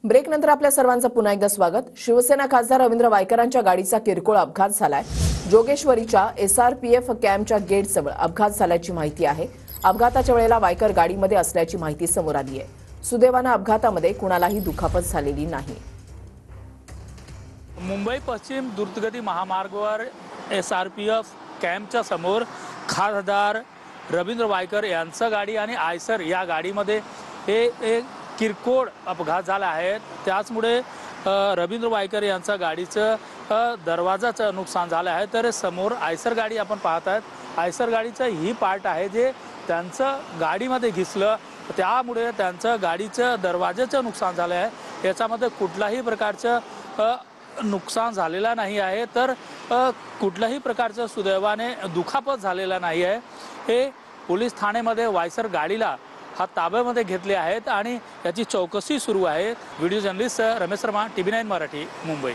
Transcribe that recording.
ब्रेकनंतर आपल्या सर्वांचं पुन्हा एकदा स्वागत। शिवसेना खासदार रवींद्र वायकरांच्या गाडीचा किरकोळ अपघात झालाय। जोगेश्वरीच्या SRPF कॅम्पच्या गेटजवळ अपघात झाल्याची माहिती आहे। अपघाताच्या वेळेला वायकर गाडीमध्ये असल्याची माहिती समोर आली आहे। सुदैवाने अपघातामध्ये कुणालाही दुखापत झालेली नाही। मुंबई पश्चिम द्रुतगती महामार्गावर SRPF कॅम्पच्या समोर खासदार रवींद्र वायकर यांची गाडी आणि आयसर या गाडीमध्ये एक किरकोळ अपघात झाला आहे। त्याचमुळे रवींद्र वायकर यांच्या गाडीचं दरवाजाचं नुकसान झालं आहे। तर समोर आयसर गाडी आपण पाहत आहात। आयसर गाडीचं ही पार्ट आहे जे त्यांचं गाडीमध्ये घुसलं, त्यामुळे त्यांचं गाडीचं दरवाजाचं नुकसान झालं आहे। याच्यामध्ये कुठल्याही प्रकारचं नुकसान झालेला नाही आहे। तर कुठल्याही प्रकारचं सुदैवाने दुखापत झालेला नाही आहे। हे पोलीस ठाण्यामध्ये वायसर गाडीला ताब्यामध्ये घेतले आहेत आणि याची चौकशी सुरू आहे। Video journalist Ramesh Sharma, TV9 Marathi, Mumbai.